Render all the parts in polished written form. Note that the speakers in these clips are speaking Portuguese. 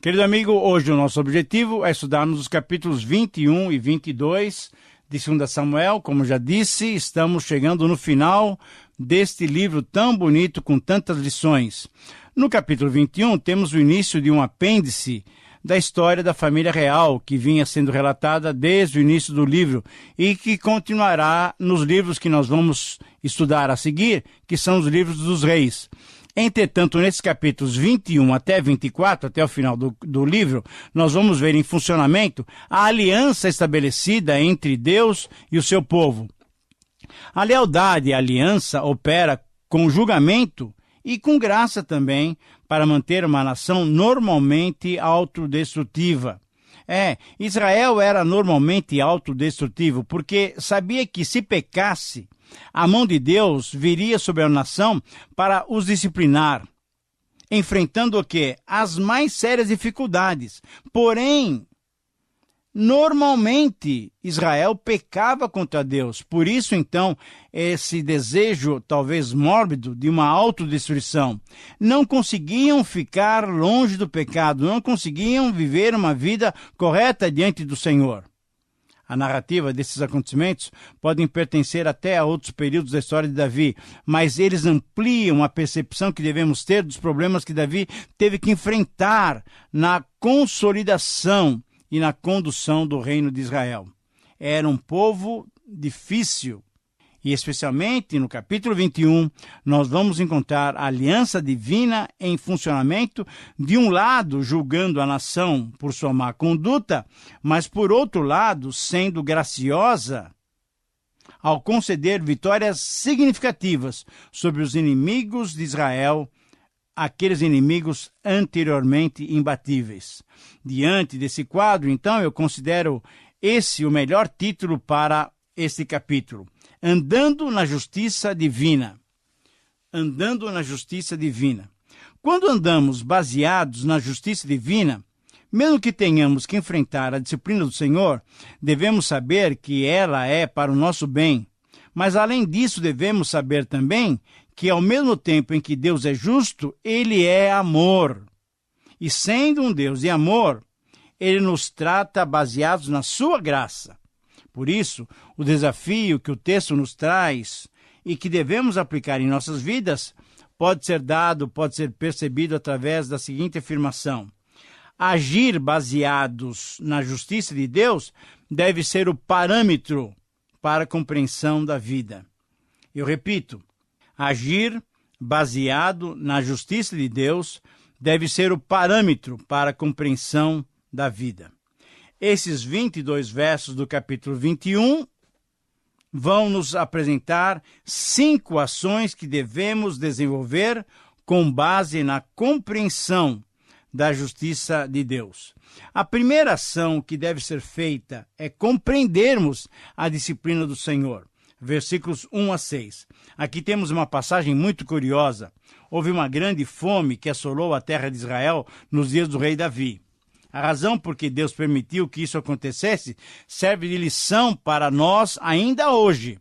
Querido amigo, hoje o nosso objetivo é estudarmos os capítulos 21 e 22 de 2 Samuel. Como já disse, estamos chegando no final deste livro tão bonito, com tantas lições. No capítulo 21, temos o início de um apêndice da história da família real, que vinha sendo relatada desde o início do livro e que continuará nos livros que nós vamos estudar a seguir, que são os livros dos reis. Entretanto, nesses capítulos 21 até 24, até o final do livro, nós vamos ver em funcionamento a aliança estabelecida entre Deus e o seu povo. A lealdade e a aliança opera com julgamento e com graça também para manter uma nação normalmente autodestrutiva. Israel era normalmente autodestrutivo porque sabia que se pecasse, a mão de Deus viria sobre a nação para os disciplinar, enfrentando o quê? As mais sérias dificuldades. Porém, normalmente, Israel pecava contra Deus. Por isso, então, esse desejo, talvez mórbido, de uma autodestruição. Não conseguiam ficar longe do pecado, não conseguiam viver uma vida correta diante do Senhor. A narrativa desses acontecimentos podem pertencer até a outros períodos da história de Davi, mas eles ampliam a percepção que devemos ter dos problemas que Davi teve que enfrentar na consolidação e na condução do reino de Israel. Era um povo difícil. E especialmente no capítulo 21, nós vamos encontrar a aliança divina em funcionamento, de um lado julgando a nação por sua má conduta, mas por outro lado sendo graciosa ao conceder vitórias significativas sobre os inimigos de Israel, aqueles inimigos anteriormente imbatíveis. Diante desse quadro, então, eu considero esse o melhor título para este capítulo. Andando na justiça divina. Andando na justiça divina. Quando andamos baseados na justiça divina, mesmo que tenhamos que enfrentar a disciplina do Senhor, devemos saber que ela é para o nosso bem. Mas, além disso, devemos saber também que, ao mesmo tempo em que Deus é justo, Ele é amor. E, sendo um Deus de amor, Ele nos trata baseados na sua graça. Por isso, o desafio que o texto nos traz e que devemos aplicar em nossas vidas pode ser percebido através da seguinte afirmação: agir baseados na justiça de Deus deve ser o parâmetro para a compreensão da vida. Eu repito, agir baseado na justiça de Deus deve ser o parâmetro para a compreensão da vida. Esses 22 versos do capítulo 21 vão nos apresentar 5 ações que devemos desenvolver com base na compreensão da justiça de Deus. A primeira ação que deve ser feita é compreendermos a disciplina do Senhor. Versículos 1 a 6. Aqui temos uma passagem muito curiosa. Houve uma grande fome que assolou a terra de Israel nos dias do rei Davi. A razão por que Deus permitiu que isso acontecesse serve de lição para nós ainda hoje.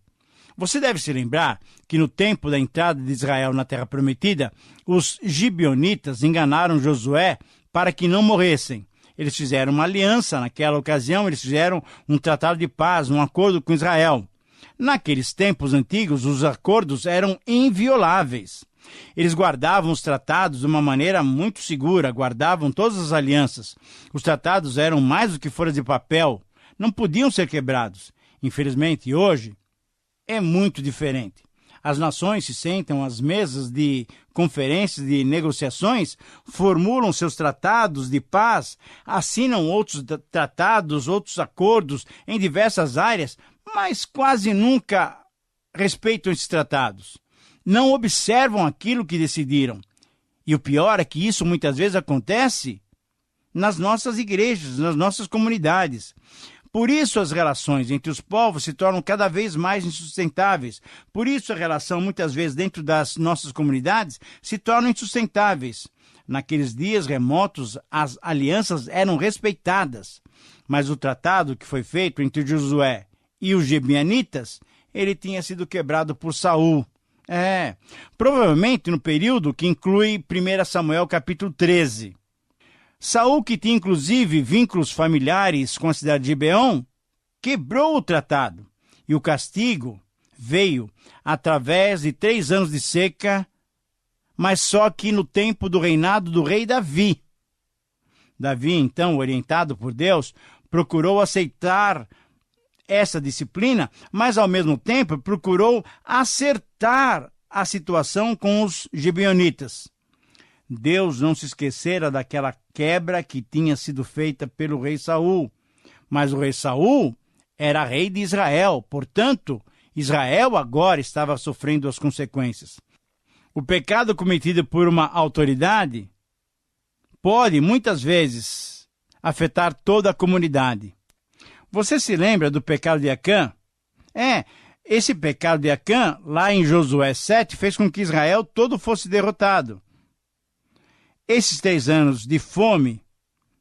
Você deve se lembrar que no tempo da entrada de Israel na Terra Prometida, os gibeonitas enganaram Josué para que não morressem. Eles fizeram uma aliança naquela ocasião, eles fizeram um tratado de paz, um acordo com Israel. Naqueles tempos antigos, os acordos eram invioláveis. Eles guardavam os tratados de uma maneira muito segura, guardavam todas as alianças. Os tratados eram mais do que folhas de papel, não podiam ser quebrados. Infelizmente, hoje, é muito diferente. As nações se sentam às mesas de conferências de negociações, formulam seus tratados de paz, assinam outros tratados, outros acordos em diversas áreas, mas quase nunca respeitam esses tratados. Não observam aquilo que decidiram. E o pior é que isso muitas vezes acontece nas nossas igrejas, nas nossas comunidades. Por isso as relações entre os povos se tornam cada vez mais insustentáveis. Por isso a relação, muitas vezes, dentro das nossas comunidades se torna insustentáveis. Naqueles dias remotos, as alianças eram respeitadas. Mas o tratado que foi feito entre Josué e os gibeonitas, ele tinha sido quebrado por Saul. Provavelmente no período que inclui 1 Samuel capítulo 13. Saul, que tinha inclusive vínculos familiares com a cidade de Gibeon, quebrou o tratado. E o castigo veio através de 3 anos de seca, mas só que no tempo do reinado do rei Davi. Davi, então, orientado por Deus, procurou aceitar essa disciplina, mas ao mesmo tempo procurou acertar a situação com os gibeonitas. Deus não se esquecera daquela quebra que tinha sido feita pelo rei Saul, mas o rei Saul era rei de Israel, portanto, Israel agora estava sofrendo as consequências. O pecado cometido por uma autoridade pode, muitas vezes, afetar toda a comunidade. Você se lembra do pecado de Acã? Esse pecado de Acã, lá em Josué 7, fez com que Israel todo fosse derrotado. Esses 3 anos de fome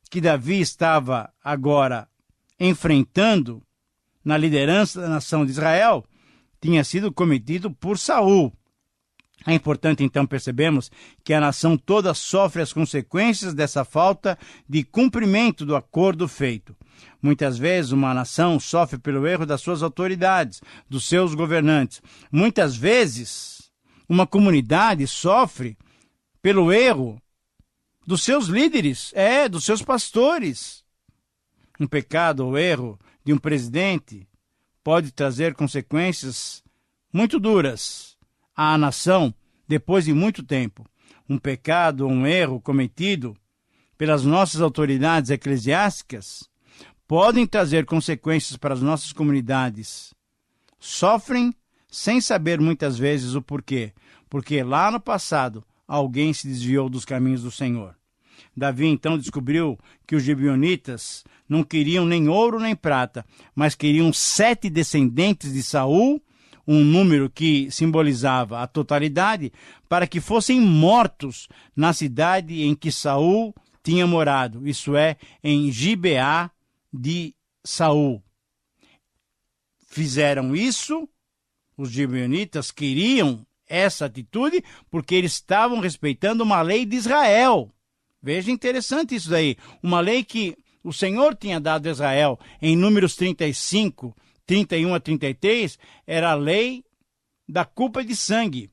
que Davi estava agora enfrentando na liderança da nação de Israel, tinha sido cometido por Saul. É importante, então, percebemos que a nação toda sofre as consequências dessa falta de cumprimento do acordo feito. Muitas vezes, uma nação sofre pelo erro das suas autoridades, dos seus governantes. Muitas vezes, uma comunidade sofre pelo erro dos seus líderes, dos seus pastores. Um pecado ou erro de um presidente pode trazer consequências muito duras à nação depois de muito tempo. Um pecado ou um erro cometido pelas nossas autoridades eclesiásticas podem trazer consequências para as nossas comunidades. Sofrem sem saber muitas vezes o porquê, porque lá no passado alguém se desviou dos caminhos do Senhor. Davi então descobriu que os gibeonitas não queriam nem ouro nem prata, mas queriam 7 descendentes de Saul, um número que simbolizava a totalidade, para que fossem mortos na cidade em que Saul tinha morado, isso é, em Gibeá de Saul. Fizeram isso, os gibeonitas queriam essa atitude porque eles estavam respeitando uma lei de Israel. Veja, interessante isso daí. Uma lei que o Senhor tinha dado a Israel em Números 35, 31 a 33, era a lei da culpa de sangue.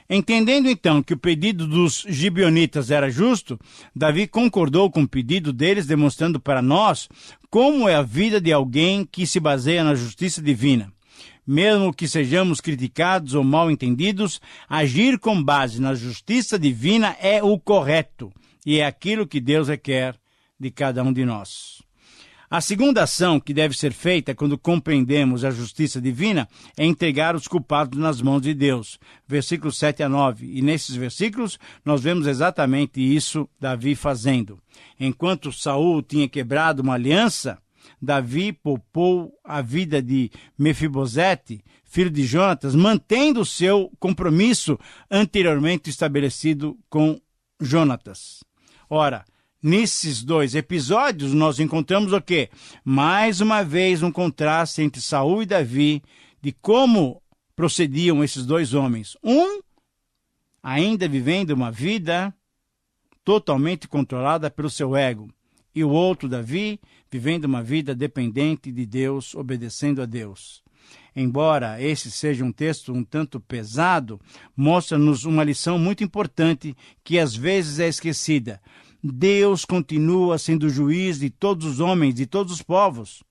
Entendendo então que o pedido dos gibeonitas era justo, Davi concordou com o pedido deles, demonstrando para nós como é a vida de alguém que se baseia na justiça divina. Mesmo que sejamos criticados ou mal entendidos, agir com base na justiça divina é o correto. E é aquilo que Deus requer de cada um de nós. A segunda ação que deve ser feita quando compreendemos a justiça divina é entregar os culpados nas mãos de Deus. Versículos 7 a 9. E nesses versículos nós vemos exatamente isso Davi fazendo. Enquanto Saul tinha quebrado uma aliança, Davi poupou a vida de Mefibosete, filho de Jonatas, mantendo o seu compromisso anteriormente estabelecido com Jonatas. Ora, nesses 2 episódios nós encontramos o quê? Mais uma vez um contraste entre Saul e Davi, de como procediam esses 2 homens. Um ainda vivendo uma vida totalmente controlada pelo seu ego, e o outro, Davi, vivendo uma vida dependente de Deus, obedecendo a Deus. Embora esse seja um texto um tanto pesado, mostra-nos uma lição muito importante que às vezes é esquecida. Deus continua sendo juiz de todos os homens, de todos os povos.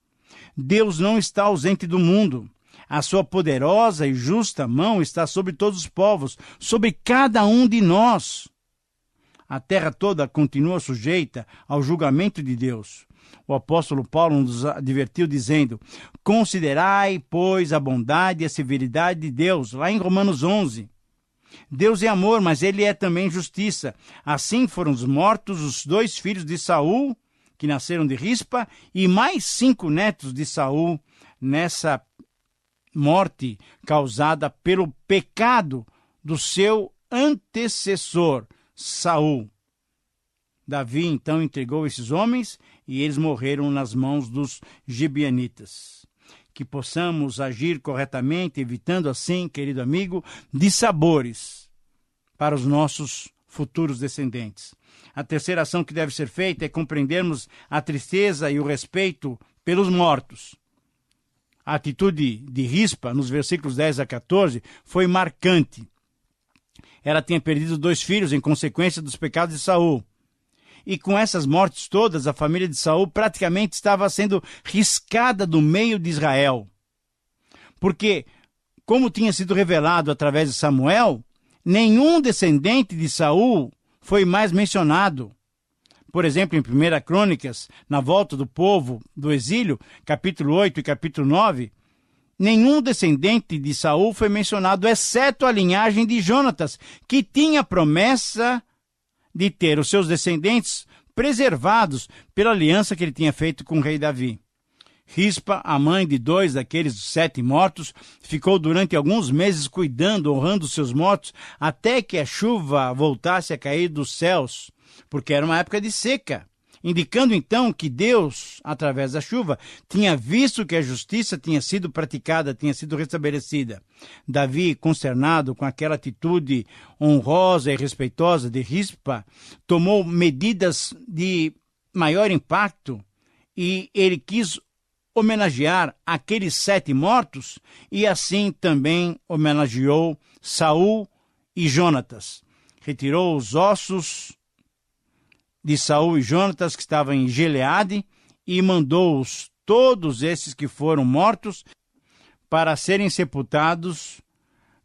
Deus não está ausente do mundo. A sua poderosa e justa mão está sobre todos os povos, sobre cada um de nós. A terra toda continua sujeita ao julgamento de Deus. O apóstolo Paulo nos advertiu dizendo: considerai, pois, a bondade e a severidade de Deus, lá em Romanos 11. Deus é amor, mas ele é também justiça. Assim foram mortos os 2 filhos de Saul, que nasceram de Rispa, e mais 5 netos de Saul, nessa morte causada pelo pecado do seu antecessor, Saul. Davi então entregou esses homens e eles morreram nas mãos dos gibeonitas. Que possamos agir corretamente, evitando assim, querido amigo, dissabores para os nossos futuros descendentes. A terceira ação que deve ser feita é compreendermos a tristeza e o respeito pelos mortos. A atitude de Rispa, nos versículos 10 a 14, foi marcante. Ela tinha perdido 2 filhos em consequência dos pecados de Saul. E com essas mortes todas, a família de Saul praticamente estava sendo riscada do meio de Israel. Porque, como tinha sido revelado através de Samuel, nenhum descendente de Saul foi mais mencionado. Por exemplo, em 1 Crônicas, na volta do povo do exílio, capítulo 8 e capítulo 9, nenhum descendente de Saul foi mencionado, exceto a linhagem de Jonatas, que tinha promessa de ter os seus descendentes preservados pela aliança que ele tinha feito com o rei Davi. Rispa, a mãe de 2 daqueles 7 mortos, ficou durante alguns meses cuidando, honrando seus mortos, até que a chuva voltasse a cair dos céus, porque era uma época de seca, indicando então que Deus, através da chuva, tinha visto que a justiça tinha sido praticada, tinha sido restabelecida. Davi, consternado com aquela atitude honrosa e respeitosa de Rispa, tomou medidas de maior impacto e ele quis homenagear aqueles 7 mortos e assim também homenageou Saul e Jonatas. Retirou os ossos de Saul e Jonatas que estavam em Gileade e mandou-os, todos esses que foram mortos, para serem sepultados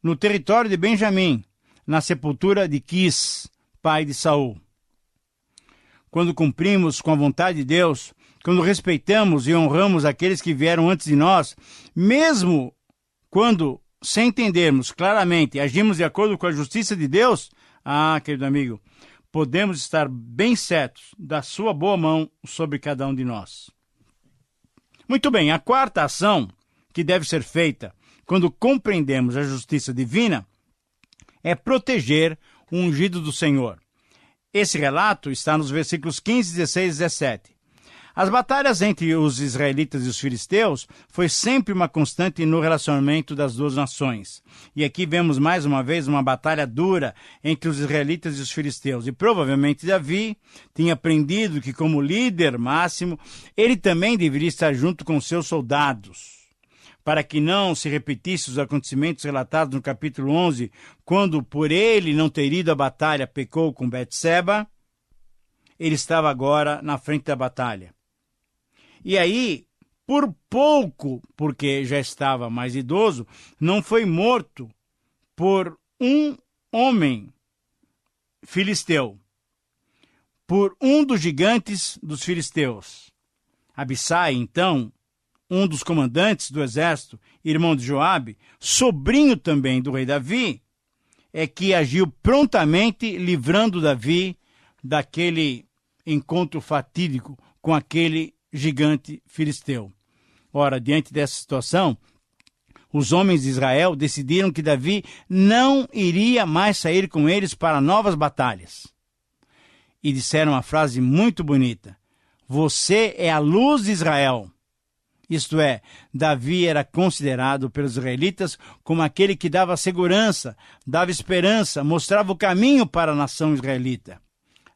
no território de Benjamim, na sepultura de Quis, pai de Saul. Quando cumprimos com a vontade de Deus, quando respeitamos e honramos aqueles que vieram antes de nós, mesmo quando, sem entendermos claramente, agimos de acordo com a justiça de Deus, querido amigo, podemos estar bem certos da sua boa mão sobre cada um de nós. Muito bem, a quarta ação que deve ser feita quando compreendemos a justiça divina é proteger o ungido do Senhor. Esse relato está nos versículos 15, 16 e 17. As batalhas entre os israelitas e os filisteus foi sempre uma constante no relacionamento das duas nações. E aqui vemos mais uma vez uma batalha dura entre os israelitas e os filisteus. E provavelmente Davi tinha aprendido que, como líder máximo, ele também deveria estar junto com seus soldados, para que não se repetissem os acontecimentos relatados no capítulo 11, quando, por ele não ter ido à batalha, pecou com Betseba. Ele estava agora na frente da batalha. E aí, por pouco, porque já estava mais idoso, não foi morto por um homem filisteu, por um dos gigantes dos filisteus. Abissai, então, um dos comandantes do exército, irmão de Joabe, sobrinho também do rei Davi, é que agiu prontamente, livrando Davi daquele encontro fatídico com aquele gigante filisteu. Ora, diante dessa situação, os homens de Israel decidiram que Davi não iria mais sair com eles para novas batalhas. E disseram uma frase muito bonita: você é a luz de Israel. Isto é, Davi era considerado pelos israelitas como aquele que dava segurança, dava esperança, mostrava o caminho para a nação israelita.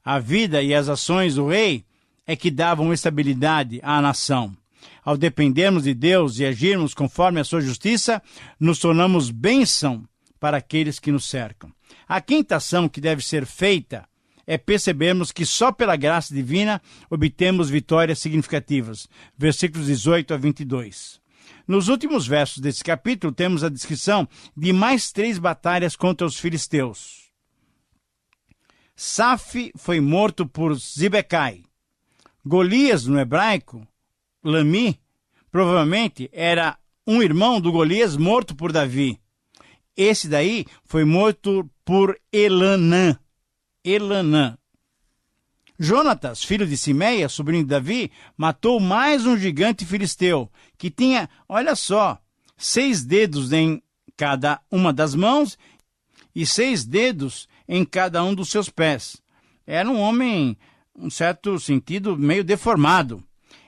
A vida e as ações do rei é que davam estabilidade à nação. Ao dependermos de Deus e agirmos conforme a sua justiça, nos tornamos bênção para aqueles que nos cercam. A quinta ação que deve ser feita é percebermos que só pela graça divina obtemos vitórias significativas. Versículos 18 a 22. Nos últimos versos desse capítulo, temos a descrição de mais 3 batalhas contra os filisteus. Saf foi morto por Zibecai. Golias, no hebraico, Lami, provavelmente era um irmão do Golias morto por Davi. Esse daí foi morto por Elanã. Jonatas, filho de Simeia, sobrinho de Davi, matou mais um gigante filisteu, que tinha, olha só, 6 dedos em cada uma das mãos e 6 dedos em cada um dos seus pés. Era um homem, em certo sentido, meio deformado.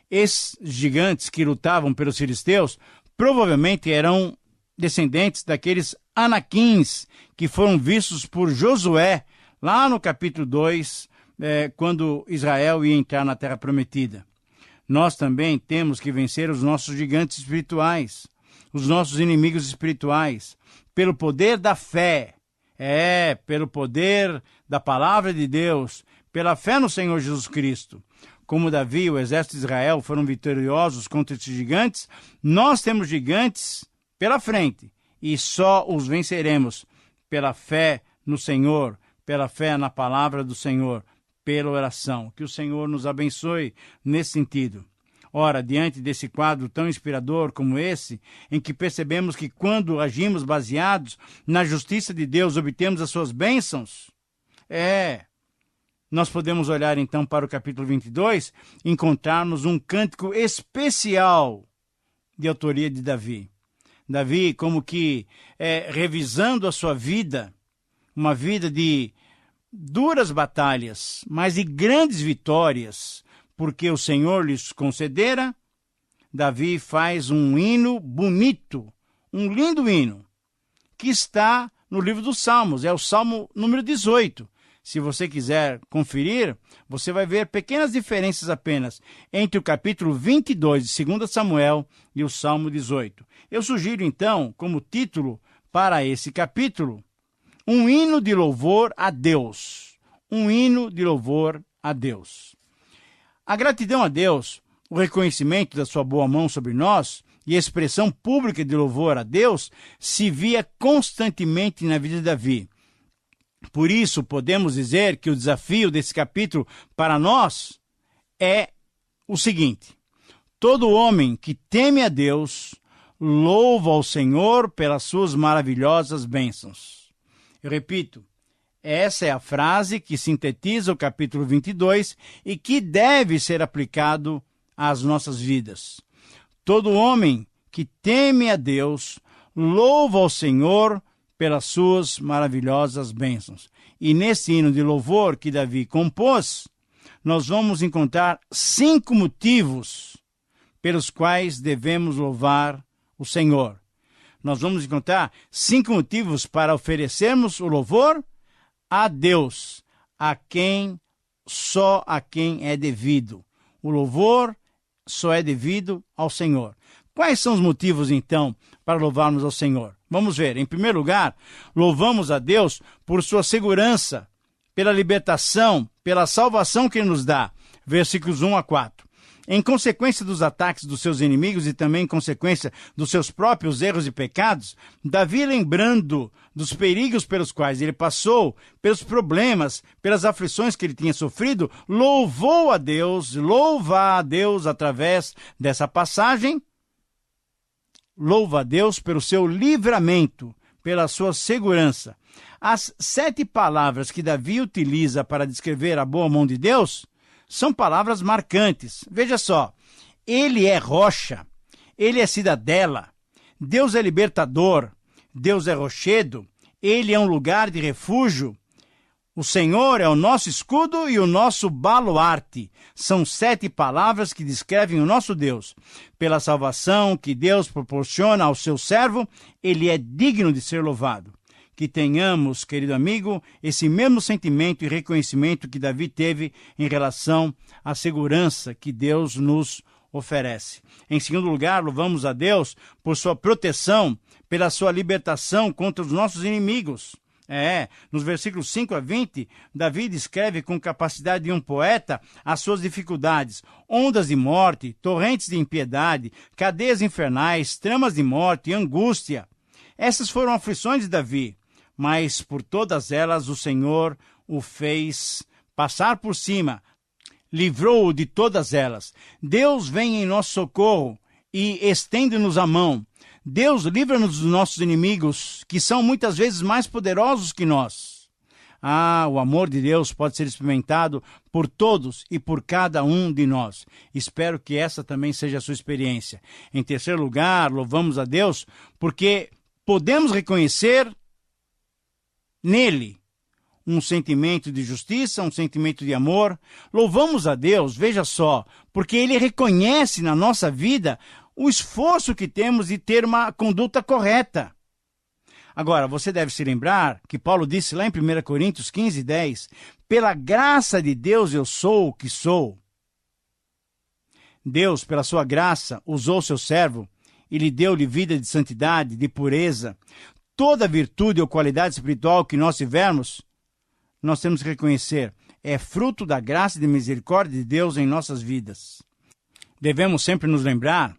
Esses gigantes que lutavam pelos filisteus provavelmente eram descendentes daqueles anaquins que foram vistos por Josué lá no capítulo 2, quando Israel ia entrar na Terra Prometida. Nós também temos que vencer os nossos gigantes espirituais, os nossos inimigos espirituais, pelo poder da fé, pelo poder da palavra de Deus, pela fé no Senhor Jesus Cristo. Como Davi e o exército de Israel foram vitoriosos contra esses gigantes, nós temos gigantes pela frente e só os venceremos pela fé no Senhor, pela fé na palavra do Senhor, pela oração. Que o Senhor nos abençoe nesse sentido. Ora, diante desse quadro tão inspirador como esse, em que percebemos que quando agimos baseados na justiça de Deus, obtemos as suas bênçãos, nós podemos olhar então para o capítulo 22 e encontrarmos um cântico especial de autoria de Davi. Davi, como que revisando a sua vida, uma vida de duras batalhas, mas de grandes vitórias, porque o Senhor lhes concedera, Davi faz um hino bonito, um lindo hino, que está no livro dos Salmos, é o Salmo número 18. Se você quiser conferir, você vai ver pequenas diferenças apenas entre o capítulo 22 de 2 Samuel e o Salmo 18. Eu sugiro, então, como título para esse capítulo, um hino de louvor a Deus. Um hino de louvor a Deus. A gratidão a Deus, o reconhecimento da sua boa mão sobre nós e a expressão pública de louvor a Deus se via constantemente na vida de Davi. Por isso, podemos dizer que o desafio desse capítulo para nós é o seguinte: todo homem que teme a Deus louva ao Senhor pelas suas maravilhosas bênçãos. Eu repito, essa é a frase que sintetiza o capítulo 22 e que deve ser aplicado às nossas vidas. Todo homem que teme a Deus louva ao Senhor pelas suas maravilhosas bênçãos. E nesse hino de louvor que Davi compôs, nós vamos encontrar 5 motivos pelos quais devemos louvar o Senhor. Nós vamos encontrar 5 motivos para oferecermos o louvor a Deus, só a quem é devido. O louvor só é devido ao Senhor. Quais são os motivos, então, para louvarmos ao Senhor? Vamos ver. Em primeiro lugar, louvamos a Deus por sua segurança, pela libertação, pela salvação que Ele nos dá. Versículos 1 a 4. Em consequência dos ataques dos seus inimigos e também em consequência dos seus próprios erros e pecados, Davi, lembrando dos perigos pelos quais ele passou, pelos problemas, pelas aflições que ele tinha sofrido, louva a Deus através dessa passagem. Louva a Deus pelo seu livramento, pela sua segurança. As 7 palavras que Davi utiliza para descrever a boa mão de Deus são palavras marcantes. Veja só, Ele é rocha, Ele é cidadela, Deus é libertador, Deus é rochedo, Ele é um lugar de refúgio, o Senhor é o nosso escudo e o nosso baluarte. São 7 palavras que descrevem o nosso Deus. Pela salvação que Deus proporciona ao seu servo, Ele é digno de ser louvado. Que tenhamos, querido amigo, esse mesmo sentimento e reconhecimento que Davi teve em relação à segurança que Deus nos oferece. Em segundo lugar, louvamos a Deus por sua proteção, pela sua libertação contra os nossos inimigos. Nos versículos 5 a 20, Davi descreve com capacidade de um poeta as suas dificuldades: ondas de morte, torrentes de impiedade, cadeias infernais, tramas de morte, angústia. Essas foram aflições de Davi, mas por todas elas o Senhor o fez passar por cima, livrou-o de todas elas. Deus vem em nosso socorro e estende-nos a mão. Deus livra-nos dos nossos inimigos, que são muitas vezes mais poderosos que nós. O amor de Deus pode ser experimentado por todos e por cada um de nós. Espero que essa também seja a sua experiência. Em terceiro lugar, louvamos a Deus porque podemos reconhecer nele um sentimento de justiça, um sentimento de amor. Louvamos a Deus, veja só, porque Ele reconhece na nossa vida o esforço que temos de ter uma conduta correta. Agora, você deve se lembrar que Paulo disse lá em 1 Coríntios 15:10, pela graça de Deus eu sou o que sou. Deus, pela sua graça, usou seu servo e lhe deu-lhe vida de santidade, de pureza. Toda virtude ou qualidade espiritual que nós tivermos, nós temos que reconhecer, é fruto da graça e da misericórdia de Deus em nossas vidas. Devemos sempre nos lembrar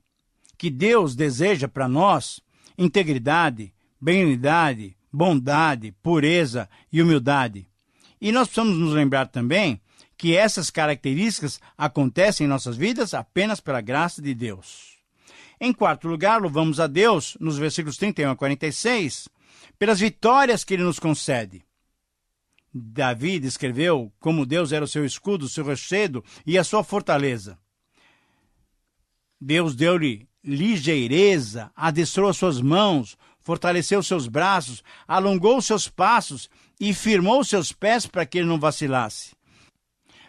que Deus deseja para nós integridade, benignidade, bondade, pureza e humildade. E nós precisamos nos lembrar também que essas características acontecem em nossas vidas apenas pela graça de Deus. Em quarto lugar, louvamos a Deus, nos versículos 31 a 46, pelas vitórias que Ele nos concede. Davi descreveu como Deus era o seu escudo, o seu rochedo e a sua fortaleza. Deus deu-lhe ligeireza, adestrou as suas mãos, fortaleceu seus braços, alongou seus passos e firmou seus pés para que ele não vacilasse.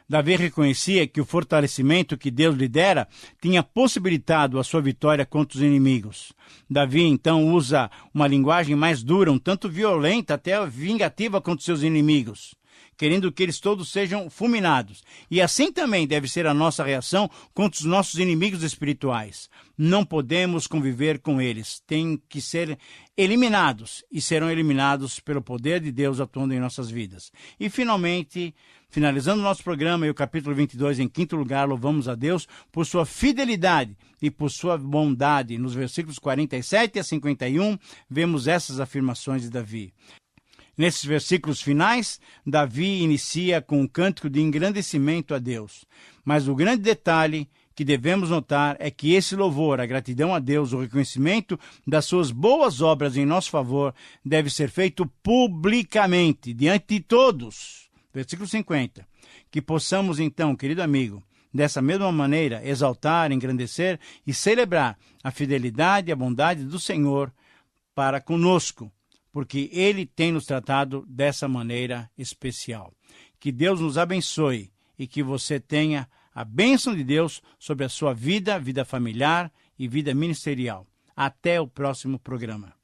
Davi reconhecia que o fortalecimento que Deus lhe dera tinha possibilitado a sua vitória contra os inimigos. Davi, então, usa uma linguagem mais dura, um tanto violenta, até vingativa contra os seus inimigos, querendo que eles todos sejam fulminados. E assim também deve ser a nossa reação contra os nossos inimigos espirituais. Não podemos conviver com eles. Têm que ser eliminados e serão eliminados pelo poder de Deus atuando em nossas vidas. E finalmente, finalizando o nosso programa e o capítulo 22, em quinto lugar, louvamos a Deus por sua fidelidade e por sua bondade. Nos versículos 47 a 51, vemos essas afirmações de Davi. Nesses versículos finais, Davi inicia com um cântico de engrandecimento a Deus. Mas o grande detalhe que devemos notar é que esse louvor, a gratidão a Deus, o reconhecimento das suas boas obras em nosso favor, deve ser feito publicamente, diante de todos. Versículo 50. Que possamos então, querido amigo, dessa mesma maneira, exaltar, engrandecer e celebrar a fidelidade e a bondade do Senhor para conosco, porque Ele tem nos tratado dessa maneira especial. Que Deus nos abençoe e que você tenha a bênção de Deus sobre a sua vida, vida familiar e vida ministerial. Até o próximo programa.